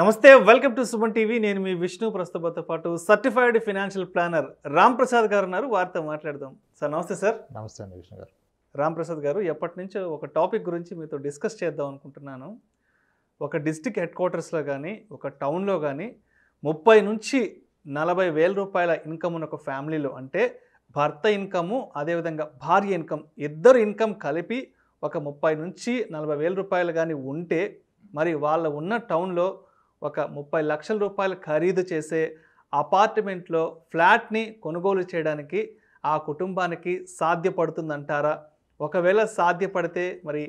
నమస్తే welcome to Suman TV. నేను మీ విష్ణు. ప్రస్తుతంతో పాటు certified financial planner Ram Prasad గారు ఉన్నారు. వారితో మాట్లాడదాం. సార్ నమస్తే. సార్ నమస్తే అండి విష్ణు గారు. రామ్ ప్రసాద్ గారు, ఎప్పటి నుంచో ఒక టాపిక్ గురించి మీతో డిస్కస్ చేద్దాం అనుకుంటున్నాను. ఒక డిస్ట్రిక్ట్ హెడ్ క్వార్టర్స్లో కానీ ఒక టౌన్లో కానీ 30 నుంచి 40 వేల రూపాయల ఇన్కమ్ ఉన్న ఒక ఫ్యామిలీలో, అంటే భర్త ఇన్కము అదేవిధంగా భార్య ఇన్కమ్, ఇద్దరు ఇన్కమ్ కలిపి ఒక 30 నుంచి 40 వేల రూపాయలు కానీ ఉంటే, మరి వాళ్ళ ఉన్న టౌన్లో ఒక 30 లక్షల రూపాయలు ఖరీదు చేసే అపార్ట్మెంట్లో ఫ్లాట్ని కొనుగోలు చేయడానికి ఆ కుటుంబానికి సాధ్యపడుతుందంటారా? ఒకవేళ సాధ్యపడితే మరి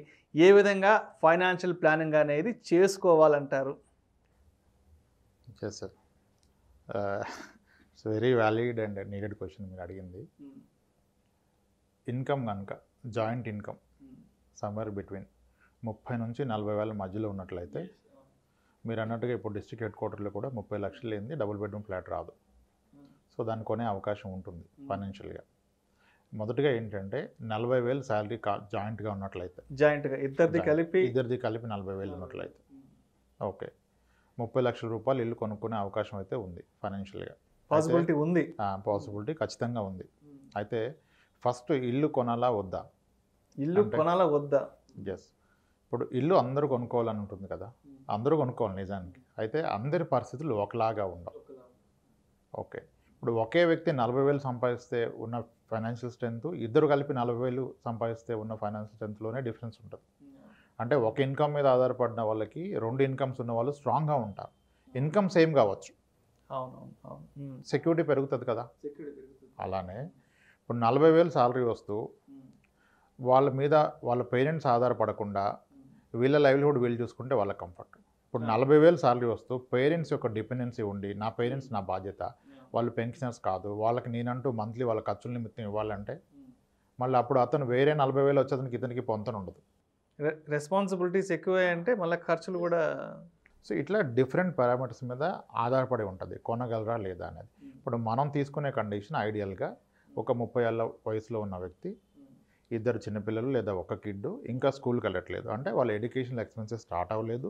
ఏ విధంగా ఫైనాన్షియల్ ప్లానింగ్ అనేది చేసుకోవాలంటారు? Sir, it's very valid and needed question మీరు అడిగింది. ఇన్కమ్ కనుక జాయింట్ ఇన్కమ్ సమ్వేర్ బిట్వీన్ 30 నుంచి 40 వేల మధ్యలో ఉన్నట్లయితే, మీరు అన్నట్టుగా ఇప్పుడు డిస్ట్రిక్ట్ హెడ్ క్వార్టర్లో కూడా 30 లక్షలు లేనిది డబుల్ బెడ్రూమ్ ఫ్లాట్ రాదు. సో దాన్ని కొనే అవకాశం ఉంటుంది ఫైనాన్షియల్గా. మొదటిగా ఏంటంటే 40,000 శాలరీ జాయింట్గా ఉన్నట్లయితే, జాయింట్గా ఇద్దరిది కలిపి 40,000 ఉన్నట్లయితే ఓకే, 30 లక్షల రూపాయలు ఇల్లు కొనుక్కునే అవకాశం అయితే ఉంది ఫైనాన్షియల్గా. పాసిబిలిటీ ఉంది. పాసిబిలిటీ ఖచ్చితంగా ఉంది. అయితే ఫస్ట్ ఇల్లు కొనాలా వద్దా? ఎస్. ఇప్పుడు ఇల్లు అందరూ కొనుక్కోవాలని ఉంటుంది కదా, అందరూ కొనుక్కోవాలి నిజానికి. అయితే అందరి పరిస్థితులు ఒకలాగా ఉండవు. ఓకే, ఇప్పుడు ఒకే వ్యక్తి 40,000 సంపాదిస్తే ఉన్న ఫైనాన్షియల్ స్ట్రెంత్, ఇద్దరు కలిపి 40,000 సంపాదిస్తే ఉన్న ఫైనాన్షియల్ స్ట్రెంత్లోనే డిఫరెన్స్ ఉంటుంది. అంటే ఒక ఇన్కమ్ మీద ఆధారపడిన వాళ్ళకి 2 ఇన్కమ్స్ ఉన్న వాళ్ళు స్ట్రాంగ్గా ఉంటారు. ఇన్కమ్ సేమ్ కావచ్చు, సెక్యూరిటీ పెరుగుతుంది కదా. అలానే ఇప్పుడు 40,000 శాలరీ వస్తూ వాళ్ళ మీద వాళ్ళ పేరెంట్స్ ఆధారపడకుండా వీళ్ళ లైవ్లీహుడ్ వీళ్ళు చూసుకుంటే వాళ్ళ కంఫర్ట్. ఇప్పుడు 40,000 శాలరీ వస్తూ పేరెంట్స్ యొక్క డిపెండెన్సీ ఉండి, నా పేరెంట్స్ నా బాధ్యత, వాళ్ళు పెన్షనర్స్ కాదు, వాళ్ళకి నేనంటూ మంత్లీ వాళ్ళ ఖర్చుల నిమిత్తం ఇవ్వాలంటే, మళ్ళీ అప్పుడు అతను వేరే 40,000 వచ్చేతనికి ఇతనికి పొంతన ఉండదు. రెస్పాన్సిబిలిటీస్ ఎక్కువే అంటే మళ్ళీ ఖర్చులు కూడా. సో ఇట్లా డిఫరెంట్ పారామీటర్స్ మీద ఆధారపడి ఉంటుంది కొనగలరా లేదా అనేది. ఇప్పుడు మనం తీసుకునే కండిషన్ ఐడియల్గా ఒక 30 ఏళ్ళ వయసులో ఉన్న వ్యక్తి, ఇద్దరు చిన్నపిల్లలు లేదా ఒక కిడ్, ఇంకా స్కూల్కి వెళ్ళట్లేదు, అంటే వాళ్ళ ఎడ్యుకేషనల్ ఎక్స్పెన్సెస్ స్టార్ట్ అవ్వలేదు,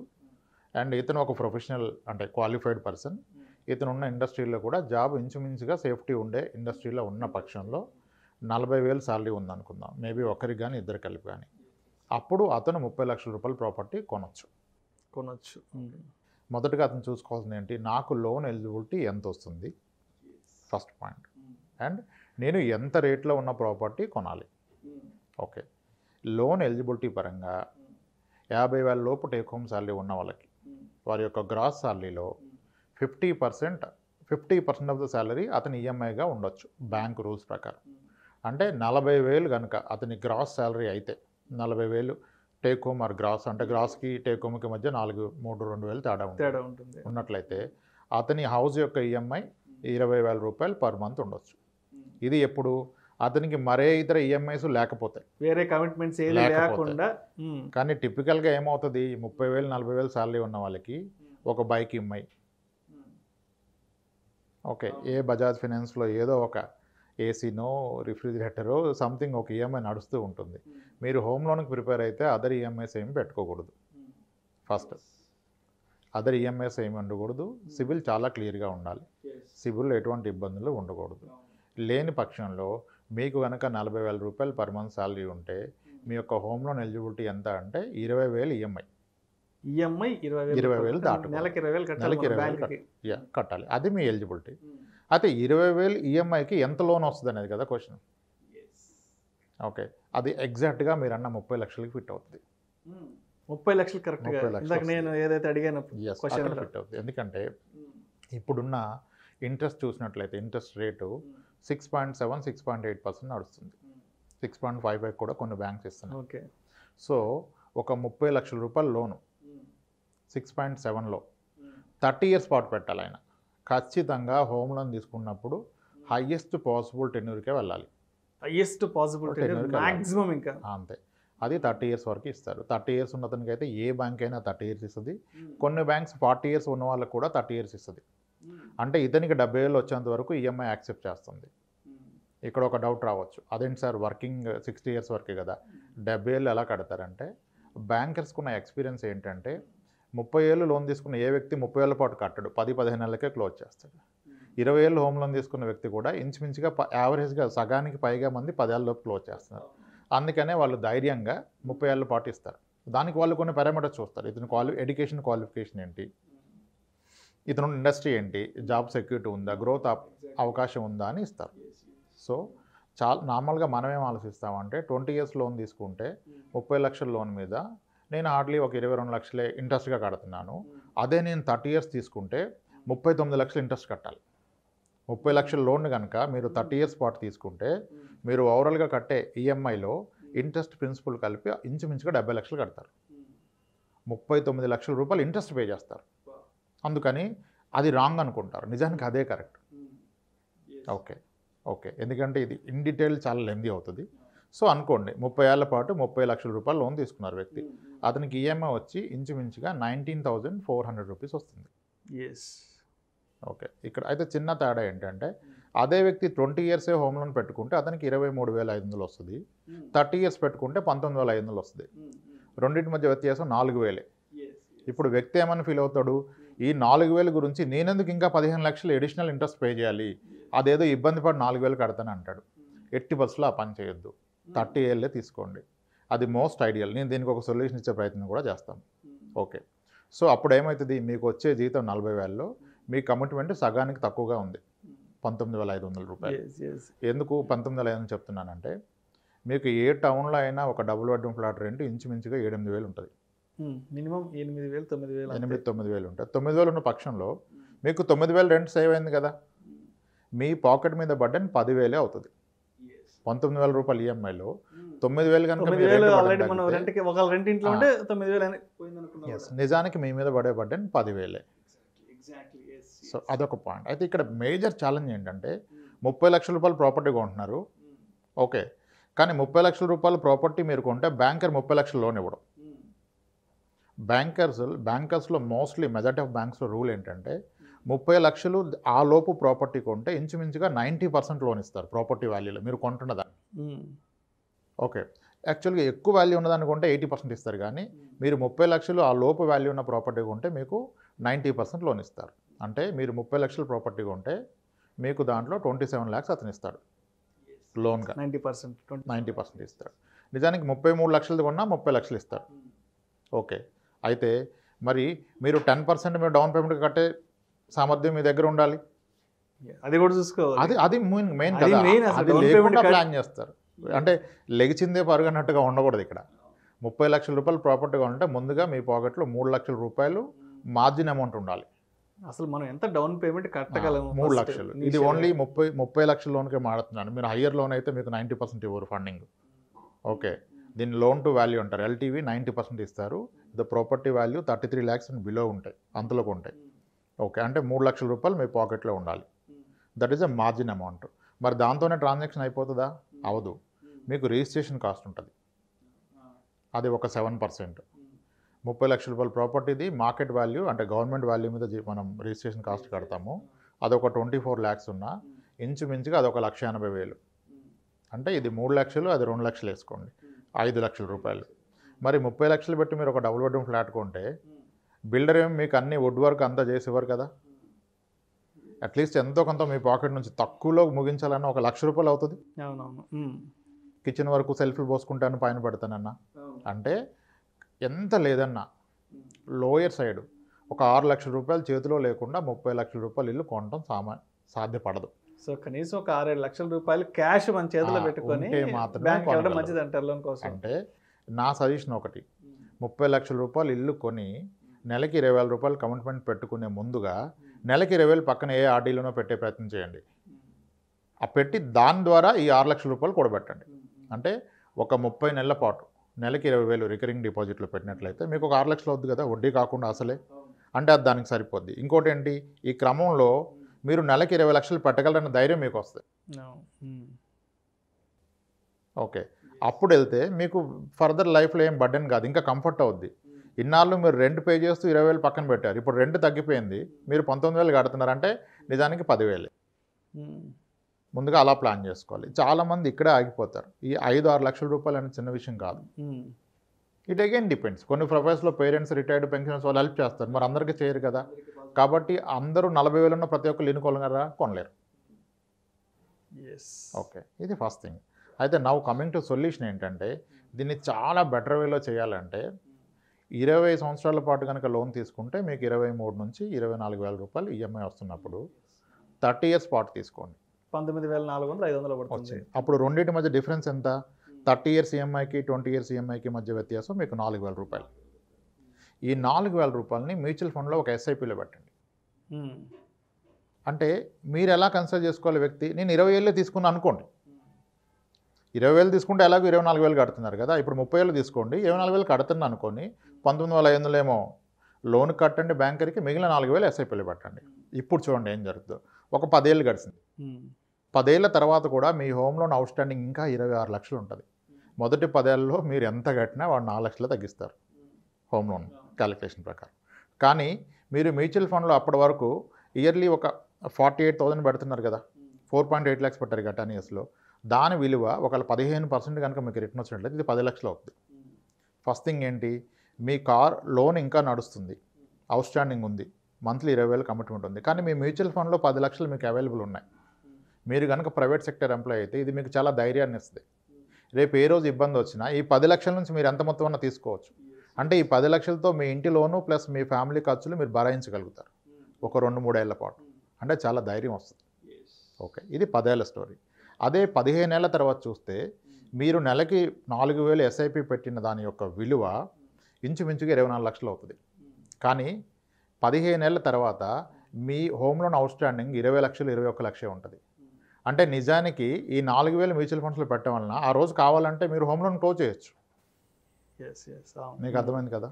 అండ్ ఇతను ఒక ప్రొఫెషనల్ అంటే క్వాలిఫైడ్ పర్సన్, ఇతను ఉన్న ఇండస్ట్రీలో కూడా జాబ్ ఇంచుమించుగా సేఫ్టీ ఉండే ఇండస్ట్రీలో ఉన్న పక్షంలో 40,000 శాలరీ ఉందనుకుందాం, మేబీ ఒకరికి కానీ ఇద్దరు కలిపి కానీ, అప్పుడు అతను 30 లక్షల రూపాయల ప్రాపర్టీ కొనొచ్చు. మొదటగా అతను చూసుకోవాల్సింది ఏంటి, నాకు లోన్ ఎలిజిబిలిటీ ఎంత వస్తుంది ఫస్ట్ పాయింట్, అండ్ నేను ఎంత రేట్లో ఉన్న ప్రాపర్టీ కొనాలి. ఓకే, లోన్ ఎలిజిబిలిటీ పరంగా 50,000 లోపు టేక్ హోమ్ శాలరీ ఉన్న వాళ్ళకి వారి యొక్క గ్రాస్ శాలరీలో 50% ఆఫ్ ద శాలరీ అతని ఈఎంఐగా ఉండొచ్చు బ్యాంక్ రూల్స్ ప్రకారం. అంటే 40,000 కనుక అతని గ్రాస్ శాలరీ అయితే, 40,000 టేక్ హోమ్ ఆర్ గ్రాస్, అంటే గ్రాస్కి టేక్ హోమ్కి మధ్య 2,000 తేడా ఉంటుంది ఉన్నట్లయితే, అతని హౌస్ యొక్క ఈఎంఐ 20,000 రూపాయలు పర్ మంత్ ఉండొచ్చు. ఇది ఎప్పుడు అతనికి మరే ఇతర ఈఎంఐస్ లేకపోతే, వేరే కమిట్మెంట్స్ లేకుండా. కానీ టిపికల్గా ఏమవుతుంది, 30,000 40,000 శాలరీ ఉన్న వాళ్ళకి ఒక బైక్ ఈఎంఐ, ఓకే, ఏ బజాజ్ ఫైనాన్స్లో ఏదో ఒక ఏసీనో రిఫ్రిజిరేటరో సంథింగ్ ఒక ఈఎంఐ నడుస్తూ ఉంటుంది. మీరు హోమ్ లోన్కి ప్రిపేర్ అయితే అదర్ ఈఎంఐస్ ఏమి పెట్టుకోకూడదు. ఫస్ట్ అదర్ ఈఎంఐస్ ఏమి ఉండకూడదు. సిబిల్ చాలా క్లియర్గా ఉండాలి. సిబిల్లో ఎటువంటి ఇబ్బందులు ఉండకూడదు. లేని పక్షంలో మీకు కనుక 40,000 రూపాయలు పర్ మంత్ శాలరీ ఉంటే, మీ యొక్క హోమ్ లోన్ ఎలిజిబిలిటీ ఎంత అంటే 20,000 ఈఎంఐ 20,000 దాటు, నెలకి 20,000 కట్టాలి. అది మీ ఎలిజిబిలిటీ. అయితే 20,000 ఈఎంఐకి ఎంత లోన్ వస్తుంది అనేది కదా క్వశ్చన్. ఓకే, అది ఎగ్జాక్ట్గా మీరు అన్న 30 లక్షలకి ఫిట్ అవుతుంది. 30 లక్షలు కరెక్ట్గా నేను ఏదైతే అడిగాను ఫిట్ అవుతుంది. ఎందుకంటే ఇప్పుడున్న ఇంట్రెస్ట్ చూసినట్లయితే ఇంట్రెస్ట్ రేటు 6.7 6.8% నడుస్తుంది. 6.55 కూడా కొన్ని బ్యాంక్స్ ఇస్తున్నాయి. ఓకే, సో ఒక 30 లక్షల రూపాయల లోను 6.7లో 30 ఇయర్స్ పాటు పెట్టాలి ఆయన. ఖచ్చితంగా హోమ్ లోన్ తీసుకున్నప్పుడు హైయెస్ట్ పాసిబుల్ టెన్యూర్కే వెళ్ళాలి. హైయెస్ట్ పాసిబుల్ మ్యాక్సిమం ఇంకా అంతే. అది 30 ఇయర్స్ వరకు ఇస్తారు. 30 ఇయర్స్ ఉన్న అతనికి అయితే ఏ బ్యాంక్ అయినా 30 ఇయర్స్ ఇస్తుంది. కొన్ని బ్యాంక్స్ 40 ఇయర్స్ ఉన్న వాళ్ళకి కూడా 30 ఇయర్స్ ఇస్తుంది. అంటే ఇతనికి 70,000 వచ్చేంత వరకు ఈఎంఐ యాక్సెప్ట్ చేస్తుంది. ఇక్కడ ఒక డౌట్ రావచ్చు, అదేంటి సార్ వర్కింగ్ 60 ఇయర్స్ వరకే కదా 70,000 ఎలా కడతారంటే, బ్యాంకర్స్కున్న ఎక్స్పీరియన్స్ ఏంటంటే 30 ఏళ్ళు లోన్ తీసుకున్న ఏ వ్యక్తి 30 ఏళ్ల పాటు కట్టడు, 10-15 నెలలకే క్లోజ్ చేస్తాడు. 20 ఏళ్ళు హోమ్ లోన్ తీసుకున్న వ్యక్తి కూడా ఇంచుమించుగా యావరేజ్గా సగానికి పైగా మంది 10 ఏళ్ళలోపు క్లోజ్ చేస్తున్నారు. అందుకనే వాళ్ళు ధైర్యంగా 30 ఏళ్ళ పాటు ఇస్తారు. దానికి వాళ్ళు కొన్ని పారామీటర్స్ చూస్తారు. ఇతను ఎడ్యుకేషన్ క్వాలిఫికేషన్ ఏంటి, ఇతను ఇండస్ట్రీ ఏంటి, జాబ్ సెక్యూరిటీ ఉందా, గ్రోత్ అవకాశం ఉందా అని ఇస్తారు. సో నార్మల్గా మనమేం ఆలోచిస్తామంటే 20 ఇయర్స్ లోన్ తీసుకుంటే 30 లక్షల లోన్ మీద నేను హార్డ్లీ ఒక 22 లక్షలే ఇంట్రెస్ట్గా కడుతున్నాను. అదే నేను 30 ఇయర్స్ తీసుకుంటే 39 లక్షలు ఇంట్రెస్ట్ కట్టాలి. 30 లక్షల లోన్ కనుక మీరు 30 ఇయర్స్ పాటు తీసుకుంటే మీరు ఓవరాల్గా కట్టే ఈఎంఐలో ఇంట్రెస్ట్ ప్రిన్సిపల్ కలిపి ఇంచుమించుగా 70 లక్షలు కడతారు. 39 లక్షల రూపాయలు ఇంట్రెస్ట్ పే చేస్తారు. అందుకని అది రాంగ్ అనుకుంటారు, నిజానికి అదే కరెక్ట్. ఓకే ఎందుకంటే ఇది ఇన్ డీటెయిల్ చాలా లెందీ అవుతుంది. సో అనుకోండి 30 ఏళ్ల పాటు 30 లక్షల రూపాయలు లోన్ తీసుకున్నారు వ్యక్తి. అతనికి ఈఎంఐ వచ్చి ఇంచుమించుగా 19,400 రూపీస్ వస్తుంది. ఓకే, ఇక్కడ అయితే చిన్న తేడా ఏంటంటే అదే వ్యక్తి 20 ఇయర్సే హోమ్ లోన్ పెట్టుకుంటే అతనికి 23,500 వస్తుంది. 30 ఇయర్స్ పెట్టుకుంటే 19,500 వస్తుంది. రెండింటి మధ్య వ్యత్యాసం 4,000. ఇప్పుడు వ్యక్తి ఏమని ఫీల్ అవుతాడు, ఈ 4,000 గురించి నేనెందుకు ఇంకా 15 లక్షలు ఎడిషనల్ ఇంట్రెస్ట్ పే చేయాలి, అదేదో ఇబ్బంది పడి 4,000 కడతాను అంటాడు. ఎట్టి బస్సులో ఆ పని చేయొద్దు, 30 ఏళ్ళే తీసుకోండి. అది మోస్ట్ ఐడియల్. నేను దీనికి ఒక సొల్యూషన్ ఇచ్చే ప్రయత్నం కూడా చేస్తాను. ఓకే, సో అప్పుడు ఏమవుతుంది, మీకు వచ్చే జీతం 40,000లో మీ కమిట్మెంట్ సగానికి తక్కువగా ఉంది, 19,500 రూపాయలు. ఎందుకు 19,500 చెప్తున్నానంటే మీకు ఏ టౌన్లో అయినా ఒక డబుల్ బెడ్రూమ్ ఫ్లాట్ రెంట్ ఇంచుమించుగా 7-8 ఉంటుంది. మినిమం 8,000-9,000 8,000-9,000 ఉంటుంది. 9,000 ఉన్న పక్షంలో మీకు 9,000 రెంట్ సేవ్ అయింది కదా. మీ పాకెట్ మీద బడ్డన్ 10,000 అవుతుంది. 19,000 రూపాయలు ఈఎంఐలో 9,000 కనుక నిజానికి మీ మీద పడే బడ్డన్ 10,000. సో అదొక పాయింట్. అయితే ఇక్కడ మేజర్ ఛాలెంజ్ ఏంటంటే 30 లక్షల రూపాయలు ప్రాపర్టీ కొంటున్నారు. ఓకే, కానీ 30 లక్షల రూపాయల ప్రాపర్టీ మీరు కొంటే బ్యాంకర్ 30 లక్షల లోన్ ఇవ్వడం. బ్యాంకర్స్లో మోస్ట్లీ మెజారిటీ ఆఫ్ బ్యాంక్స్లో రూల్ ఏంటంటే 30 లక్షలు ఆ లోపు ప్రాపర్టీ కొంటే ఇంచుమించుగా 90% లోన్ ఇస్తారు ప్రాపర్టీ వాల్యూలో మీరు కొంటున్నదాన్ని. ఓకే, యాక్చువల్గా ఎక్కువ వాల్యూ ఉన్నదాన్ని కొంటే 80% ఇస్తారు, కానీ మీరు 30 లక్షలు ఆ లోపు వాల్యూ ఉన్న ప్రాపర్టీ కొంటే మీకు 90% లోన్ ఇస్తారు. అంటే మీరు 30 లక్షల ప్రాపర్టీ కొంటే మీకు దాంట్లో 27 lakhs అతను ఇస్తాడు లోన్గా. 90% ఇస్తాడు. నిజానికి 33 లక్షలది కొన్నా 30 లక్షలు ఇస్తాడు. ఓకే, అయితే మరి మీరు 10% మీరు డౌన్ పేమెంట్ కట్టే సామర్థ్యం మీ దగ్గర ఉండాలి. అది కూడా చూసుకోవాలి. అది మెయిన్ కదా. అది లేకుండా ప్లాన్ చేస్తారు. అంటే లెగిచిందే పరుగన్నట్టుగా ఉండకూడదు. ఇక్కడ 30 లక్షల రూపాయలు ప్రాపర్టీగా ఉంటే ముందుగా మీ పాకెట్లో 3 లక్షల రూపాయలు మార్జిన్ అమౌంట్ ఉండాలి. అసలు మనం ఎంత డౌన్ పేమెంట్ కట్టగలము? 3 లక్షలు. ఇది ఓన్లీ 30 లక్షల లోన్కే మాడుతున్నాను. మీరు హయ్యర్ లోన్ అయితే మీకు 90% ఇవ్వరు ఫండింగ్. ఓకే, దీన్ని లోన్ టు వాల్యూ అంటారు. ఎల్టీవీ 90% ఇస్తారు. The property value 33 lakhs and below ఉంటాయి, అంతలోకి ఉంటాయి. ఓకే, అంటే 3 లక్షల రూపాయలు మీ పాకెట్లో ఉండాలి. That is a margin amount. మరి దాంతోనే ట్రాన్సాక్షన్ అయిపోతుందా? అవదు. మీకు రిజిస్ట్రేషన్ కాస్ట్ ఉంటుంది, అది ఒక 7%. 30 లక్షల రూపాయల ప్రాపర్టీది మార్కెట్ వాల్యూ అంటే గవర్నమెంట్ వాల్యూ మీద మనం రిజిస్ట్రేషన్ కాస్ట్ కడతాము. అదొక 24 lakhs ఉన్నా ఇంచుమించుగా అదొక 1,80,000. అంటే ఇది 3 లక్షలు, అది 2 లక్షలు వేసుకోండి, 5 లక్షల రూపాయలు. మరి 30 లక్షలు పెట్టి మీరు ఒక డబుల్ బెడ్రూమ్ ఫ్లాట్ కొంటే బిల్డర్ ఏమి మీకు అన్ని వుడ్ వర్క్ అంతా చేసేవారు కదా. అట్లీస్ట్ ఎంతో కొంత మీ పాకెట్ నుంచి తక్కువలో ముగించాలన్న ఒక 1,00,000 రూపాయలు అవుతుంది. కిచెన్ వరకు సెల్ఫ్లు పోసుకుంటాను పైన పెడతానన్నా అంటే ఎంత లేదన్నా లోయర్ సైడ్ ఒక 6 లక్షల రూపాయలు చేతిలో లేకుండా 30 లక్షల రూపాయలు ఇల్లు కొనడం సాధ్యపడదు. సో కనీసం ఒక 6-7 లక్షల రూపాయలు క్యాష్ మన చేతిలో పెట్టుకొని మంచిది అంటారు లోన్ కోసం. అంటే నా సజెషన్ ఒకటి, 30 లక్షల రూపాయలు ఇల్లు కొని నెలకి 20,000 రూపాయలు కమిట్మెంట్ పెట్టుకునే ముందుగా నెలకి 20,000 పక్కన ఏ ఆర్డీలోనో పెట్టే ప్రయత్నం చేయండి. ఆ పెట్టి దాని ద్వారా ఈ 6 లక్షల రూపాయలు కూడబెట్టండి. అంటే ఒక 30 నెలల పాటు నెలకి 20,000 రికరింగ్ డిపాజిట్లో పెట్టినట్లయితే మీకు ఒక 6 లక్షలు అవుద్ది కదా, వడ్డీ కాకుండా అసలే. అంటే అది దానికి సరిపోద్ది. ఇంకోటి ఏంటి, ఈ క్రమంలో మీరు నెలకి 20 లక్షలు పెట్టగలరన్న ధైర్యం మీకు వస్తుంది. ఓకే, అప్పుడు వెళ్తే మీకు ఫర్దర్ లైఫ్లో ఏం బర్డెన్ కాదు, ఇంకా కంఫర్ట్ అవుద్ది. ఇన్నాళ్ళు మీరు రెంట్ పే చేస్తూ 20,000 పక్కన పెట్టారు, ఇప్పుడు రెంట్ తగ్గిపోయింది, మీరు 19,000 కడుతున్నారంటే నిజానికి 10,000. ముందుగా అలా ప్లాన్ చేసుకోవాలి. చాలామంది ఇక్కడే ఆగిపోతారు. ఈ 5-6 లక్షల రూపాయలు అనేది చిన్న విషయం కాదు. It again depends. కొన్ని ప్రొఫైల్స్లో పేరెంట్స్, రిటైర్డ్ పెన్షనర్స్ వాళ్ళు హెల్ప్ చేస్తారు, మరి అందరికీ చేయరు కదా. కాబట్టి అందరూ 40,000 ఉన్న ప్రతి ఒక్కరు ఇల్లు కొనగలరా? కొనలేరు. ఓకే, ఇది ఫస్ట్ థింగ్. అయితే నౌ కమింగ్ టు సొల్యూషన్ ఏంటంటే, దీన్ని చాలా బెటర్ వేలో చేయాలంటే 20 సంవత్సరాల పాటు కనుక లోన్ తీసుకుంటే మీకు 23 నుంచి 24,000 రూపాయలు ఈఎంఐ వస్తున్నప్పుడు 30 ఇయర్స్ పాటు తీసుకోండి, 19,400 పడుతుంది. అప్పుడు రెండింటి మధ్య డిఫరెన్స్ ఎంత? 30 ఇయర్స్ ఈఎంఐకి 20 ఇయర్స్ ఈఎంఐకి మధ్య వ్యత్యాసం మీకు 4,000 రూపాయలు. ఈ 4,000 రూపాయలని మ్యూచువల్ ఫండ్లో ఒక ఎస్ఐపిలో పెట్టండి. అంటే మీరు ఎలా కన్సిడర్ చేసుకోవాలి వ్యక్తి? నేను 20 ఏళ్ళే తీసుకున్నాను అనుకోండి, 20,000 తీసుకుంటే ఎలాగో 24,000 కడుతున్నారు కదా, ఇప్పుడు 30,000 తీసుకోండి, 24,000 కడుతున్నా అనుకోని 19,500 ఏమో లోన్ కట్టండి బ్యాంకర్కి, మిగిలిన 4,000 ఎస్ఐపిలో పెట్టండి. ఇప్పుడు చూడండి ఏం జరుగుతుందో. ఒక 10 ఏళ్ళు గడిచింది, 10 ఏళ్ళ తర్వాత కూడా మీ హోమ్ లోన్ అవుట్ స్టాండింగ్ ఇంకా 26 లక్షలు ఉంటుంది. మొదటి 10 ఏళ్ళలో మీరు ఎంత కట్టినా వాడు 4 లక్షలు తగ్గిస్తారు హోమ్ లోన్ క్యాలిక్యులేషన్ ప్రకారం. కానీ మీరు మ్యూచువల్ ఫండ్లో అప్పటి వరకు ఇయర్లీ ఒక 48,000 పెడుతున్నారు కదా, 4.8 lakhs పెట్టారు కదా 10 yearsలో. దాని విలువ ఒకవేళ 15% కనుక మీకు రిటర్న్ వచ్చినట్లయితే ఇది 10 లక్షలు అవుతుంది. ఫస్ట్ థింగ్ ఏంటి, మీ కార్ లోన్ ఇంకా నడుస్తుంది, అవుట్ స్టాండింగ్ ఉంది, మంత్లీ 20,000 కమిట్మెంట్ ఉంది, కానీ మీ మ్యూచువల్ ఫండ్లో 10 లక్షలు మీకు అవైలబుల్ ఉన్నాయి. మీరు కనుక ప్రైవేట్ సెక్టర్ ఎంప్లాయ్ అయితే ఇది మీకు చాలా ధైర్యాన్ని ఇస్తుంది. రేపు ఏ రోజు ఇబ్బంది వచ్చినా ఈ 10 లక్షల నుంచి మీరు ఎంత మొత్తం అన్నా తీసుకోవచ్చు. అంటే ఈ 10 లక్షలతో మీ ఇంటి లోను ప్లస్ మీ ఫ్యామిలీ ఖర్చులు మీరు భరాయించగలుగుతారు ఒక 2-3 ఏళ్ల పాటు. అంటే చాలా ధైర్యం వస్తుంది. ఓకే, ఇది 10 ఏళ్ల స్టోరీ. అదే 15 ఏళ్ల తర్వాత చూస్తే మీరు నెలకి 4,000 ఎస్ఐపి పెట్టిన దాని యొక్క విలువ ఇంచుమించుగా 24 లక్షలు అవుతుంది. కానీ 15 ఏళ్ల తర్వాత మీ హోమ్ లోన్ అవుట్ స్టాండింగ్ 20 లక్షలు 21 లక్షే ఉంటుంది. అంటే నిజానికి ఈ 4,000 మ్యూచువల్ ఫండ్స్లో పెట్టడం వలన ఆ రోజు కావాలంటే మీరు హోమ్ లోన్ క్లోజ్ చేయొచ్చు. మీకు అర్థమైంది కదా.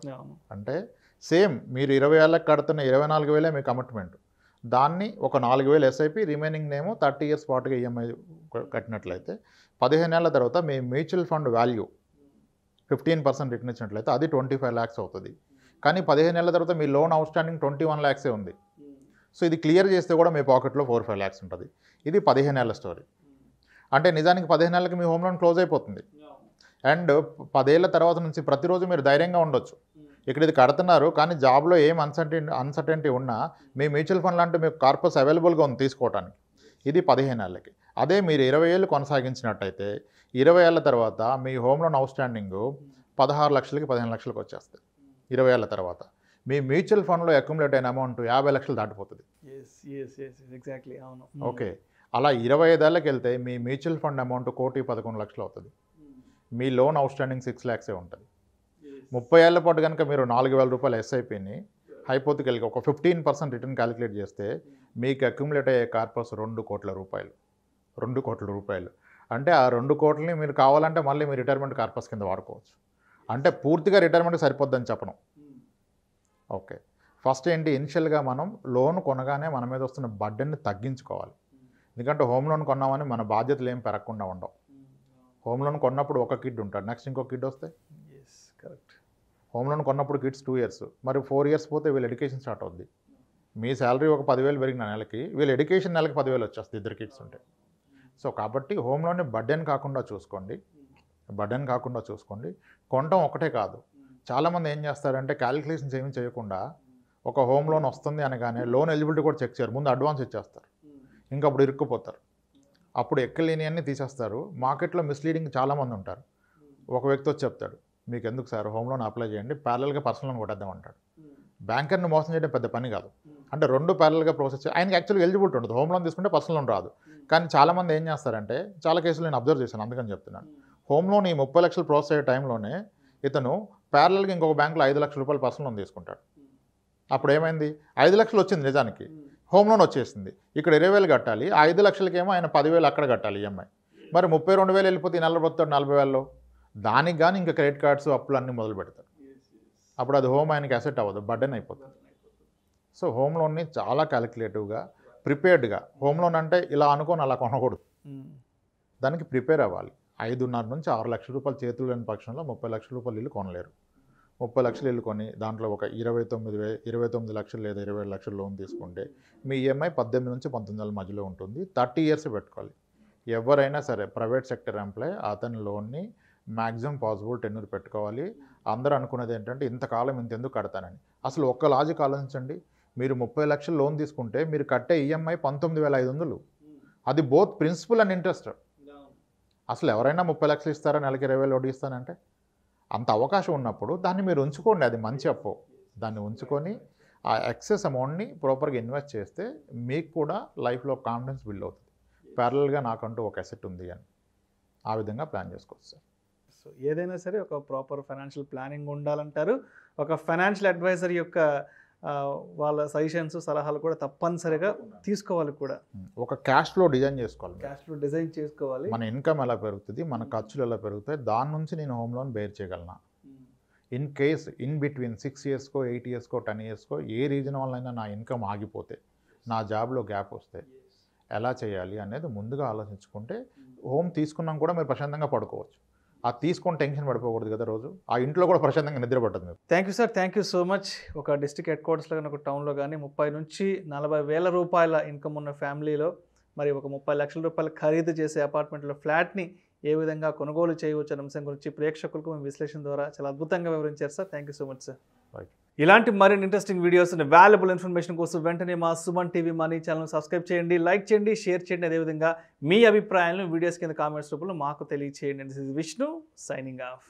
అంటే సేమ్ మీరు 20 ఏళ్ళకి కడుతున్న 24,000 మీ కమిట్మెంట్, దాన్ని ఒక 4,000 ఎస్ఐపి, రిమైనింగ్ ఏమో 30 ఇయర్స్ పాటుగా ఈఎంఐ కట్టినట్లయితే 15 ఏళ్ల తర్వాత మీ మ్యూచువల్ ఫండ్ వాల్యూ 15% రిటర్న్ ఇచ్చినట్లయితే అది 25 lakhs అవుతుంది. కానీ 15 ఏళ్ల తర్వాత మీ లోన్ అవుట్ స్టాండింగ్ 21 lakhs ఉంది. సో ఇది క్లియర్ చేస్తే కూడా మీ పాకెట్లో 4-5 lakhs ఉంటుంది. ఇది 15 ఏళ్ల స్టోరీ. అంటే నిజానికి 15 ఏళ్ళకి మీ హోమ్ లోన్ క్లోజ్ అయిపోతుంది. అండ్ 10 ఏళ్ల తర్వాత నుంచి ప్రతిరోజు మీరు ధైర్యంగా ఉండొచ్చు. ఇక్కడ ఇది కడుతున్నారు కానీ జాబ్లో ఏం అన్సర్టెనిటీ ఉన్నా మీ మ్యూచువల్ ఫండ్ లాంటి మీకు కార్పస్ అవైలబుల్గా ఉంది తీసుకోవడానికి. ఇది 15 ఏళ్ళకి. అదే మీరు 20 ఏళ్ళు కొనసాగించినట్టయితే 20 ఏళ్ల తర్వాత మీ హోమ్ లోన్ అవుట్ స్టాండింగ్ 16 లక్షలకి 15 లక్షలకు వచ్చేస్తుంది. 20 ఏళ్ల తర్వాత మీ మ్యూచువల్ ఫండ్లో అక్యుములేట్ అయిన అమౌంట్ 50 లక్షలు దాటిపోతుంది. ఓకే, అలా 25 ఏళ్ళకి వెళ్తే మీ మ్యూచువల్ ఫండ్ అమౌంట్ 1,11 లక్షలు అవుతుంది. మీ లోన్ అవుట్ స్టాండింగ్ 6 lakhs ఉంటుంది. 30 ఏళ్ల పాటు కనుక మీరు 4,000 రూపాయల ఎస్ఐపిని హైపోతికల్గా ఒక 15% రిటర్న్ క్యాలిక్యులేట్ చేస్తే మీకు అక్యుములేట్ అయ్యే కార్పస్ 2 కోట్ల రూపాయలు. 2 కోట్ల రూపాయలు అంటే ఆ 2 కోట్లని మీరు కావాలంటే మళ్ళీ మీ రిటైర్మెంట్ కార్పస్ కింద వాడుకోవచ్చు. అంటే పూర్తిగా రిటైర్మెంట్కి సరిపోద్దని చెప్పను. ఓకే, ఫస్ట్ ఏంటి, ఇనిషియల్గా మనం లోన్ కొనగానే మన మీద వస్తున్న బర్డెన్ని తగ్గించుకోవాలి. ఎందుకంటే హోమ్ లోన్ కొన్నామని మన బాధ్యతలు ఏం పెరగకుండా ఉండవు. హోమ్ లోన్ కొన్నప్పుడు ఒక కిడ్ ఉంటాడు, నెక్స్ట్ ఇంకో కిడ్ వస్తే కరెక్ట్. హోమ్ లోన్ కొన్నప్పుడు కిడ్స్ 2 years, మరి 4 years పోతే వీళ్ళ ఎడ్యుకేషన్ స్టార్ట్ అవుద్ది. మీ శాలరీ ఒక 10,000 పెరిగిన నెలకి వీళ్ళ ఎడ్యుకేషన్ నెలకి 10,000 వచ్చేస్తుంది 2 kids ఉంటే. సో కాబట్టి హోమ్ లోన్ని బర్డెన్ కాకుండా చూసుకోండి. కొనటం ఒకటే కాదు, చాలామంది ఏం చేస్తారంటే క్యాలిక్యులేషన్స్ ఏమీ చేయకుండా ఒక హోమ్ లోన్ వస్తుంది అనగానే లోన్ ఎలిజిబిలిటీ కూడా చెక్ చేయరు, ముందు అడ్వాన్స్ ఇచ్చేస్తారు. ఇంకా అప్పుడు ఇరుక్కుపోతారు. అప్పుడు ఎక్కలేనివన్నీ తీసేస్తారు. మార్కెట్లో మిస్లీడింగ్ చాలామంది ఉంటారు. ఒక వ్యక్తి వచ్చి చెప్తాడు, మీకు ఎందుకు సార్ హోమ్ లోన్ అప్లై చేయండి, ప్యారలల్గా పర్సనల్ లోన్ కొట్టేద్దాం అంటాడు. బ్యాంకర్ని మోసం చేయడం పెద్ద పని కాదు. అంటే 2 ప్యారలల్గా ప్రాసెస్ ఆయనకి యాక్చువల్గా ఎలిజిబిలిటీ ఉంటుంది, హోమ్ లోన్ తీసుకుంటే పర్సనల్ లోన్ రాదు. కానీ చాలామంది ఏం చేస్తారంటే, చాలా కేసులు నేను అబ్జర్వ్ చేశాను, అందుకని చెప్తున్నాను. హోమ్ లోన్ ఈ 30 లక్షలు ప్రాసెస్ అయ్యే టైంలోనే ఇతను ప్యారలల్గా ఇంకొక బ్యాంకులో 5 లక్షల రూపాయలు పర్సనల్ లోన్ తీసుకుంటాడు. అప్పుడు ఏమైంది, 5 లక్షలు వచ్చింది నిజానికి, హోమ్ లోన్ వచ్చేసింది. ఇక్కడ 20,000 కట్టాలి, ఆ 5 లక్షలకేమో ఆయన 10,000 అక్కడ కట్టాలి ఈఎంఐ. మరి 32,000 వెళ్ళిపోతే ఈ నెల బతాడు 40,000లో. దానికి కానీ ఇంకా క్రెడిట్ కార్డ్స్ అప్పులు అన్నీ మొదలు పెడతాడు. అప్పుడు అది హోమ్ ఆయనకి అసెట్ అవ్వదు, బర్డెన్ అయిపోతుంది. సో హోమ్ లోన్ని చాలా క్యాలిక్యులేటివ్గా ప్రిపేర్డ్గా, హోమ్ లోన్ అంటే ఇలా అనుకొని అలా కొనకూడదు, దానికి ప్రిపేర్ అవ్వాలి. 5.5 నుంచి 6 లక్షల రూపాయలు చేతులు లేని పక్షంలో 30 లక్షల రూపాయలు ఇల్లు కొనలేరు. 30 లక్షలు ఇల్లు కొని దాంట్లో ఒక 29 లక్షలు లేదా 27 లక్షలు లోన్ తీసుకుంటే మీ ఈఎంఐ 18 నుంచి 19 మధ్యలో ఉంటుంది. 30 years పెట్టుకోవాలి. ఎవరైనా సరే ప్రైవేట్ సెక్టర్ ఎంప్లాయ్ అతని లోన్ని మ్యాక్సిమం పాసిబుల్ టెన్యూర్ పెట్టుకోవాలి. అందరూ అనుకునేది ఏంటంటే ఇంతకాలం ఇంతెందుకు కడతానని. అసలు ఒక్క లాజిక్ ఆలోచించండి. మీరు 30 లక్షలు లోన్ తీసుకుంటే మీరు కట్టే ఈఎంఐ 19,500. అది బోత్ ప్రిన్సిపల్ అండ్ ఇంట్రెస్ట్. అసలు ఎవరైనా 30 లక్షలు ఇస్తారా, నెలకి 20,000 వడ్డీ ఇస్తానంటే? అంత అవకాశం ఉన్నప్పుడు దాన్ని మీరు ఉంచుకోండి. అది మంచి అప్పు. దాన్ని ఉంచుకొని ఆ ఎక్సెస్ అమౌంట్ని ప్రాపర్గా ఇన్వెస్ట్ చేస్తే మీకు కూడా లైఫ్లో కాన్ఫిడెన్స్ బిల్డ్ అవుతుంది. ప్యారలల్గా నాకంటూ ఒక అసెట్ ఉంది అని ఆ విధంగా ప్లాన్ చేసుకోవచ్చు సార్. సో ఏదైనా సరే ఒక ప్రాపర్ ఫైనాన్షియల్ ప్లానింగ్ ఉండాలంటారు. ఒక ఫైనాన్షియల్ అడ్వైజర్ యొక్క వాళ్ళ సజెషన్స్, సలహాలు కూడా తప్పనిసరిగా తీసుకోవాలి కూడా. ఒక క్యాష్ ఫ్లో డిజైన్ చేసుకోవాలి. క్యాష్ ఫ్లో డిజైన్ చేసుకోవాలి. మన ఇన్కమ్ ఎలా పెరుగుతుంది, మన ఖర్చులు ఎలా పెరుగుతాయి, దాని నుంచి నేను హోమ్ లోన్ బేర్ చేయగలనా. ఇన్ కేస్ ఇన్ బిట్వీన్ 6 ఇయర్స్కో 8 ఇయర్స్కో 10 ఇయర్స్కో ఏ రీజన్ వల్లైనా నా ఇన్కమ్ ఆగిపోతే, నా జాబ్లో గ్యాప్ వస్తే ఎలా చేయాలి అనేది ముందుగా ఆలోచించుకుంటే హోమ్ తీసుకున్నాం కూడా మీరు ప్రశాంతంగా పడుకోవచ్చు. ఆ తీసుకొని టెన్షన్ పడిపోకూడదు కదా రోజు. ఆ ఇంట్లో కూడా ప్రశాంతంగా నిద్ర పట్టదు మీరు. Thank you sir, thank you so much. ఒక డిస్ట్రిక్ట్ హెడ్ క్వార్టర్స్లో కానీ, ఒక టౌన్లో కానీ 30 నుంచి 40 వేల రూపాయల ఇన్కమ్ ఉన్న ఫ్యామిలీలో మరి ఒక 30 లక్షల రూపాయలు ఖరీదు చేసే అపార్ట్మెంట్లో ఫ్లాట్ని ఏ విధంగా కొనుగోలు చేయవచ్చు అనే అంశం గురించి ప్రేక్షకులకు మీ విశ్లేషణ ద్వారా చాలా అద్భుతంగా వివరించారు sir. Thank you so much sir. ఇలాంటి మరిన్ని ఇంట్రెస్టింగ్ వీడియోస్, వాల్యుబుల్ ఇన్ఫర్మేషన్ కోసం వెంటనే మా Suman TV money channel subscribe చేయండి, లైక్ చేయండి, షేర్ చేయండి. అదేవిధంగా మీ అభిప్రాయాలను వీడియోస్ కింద కామెంట్స్ రూపంలో మాకు తెలియచేయండి. This is Vishnu signing off.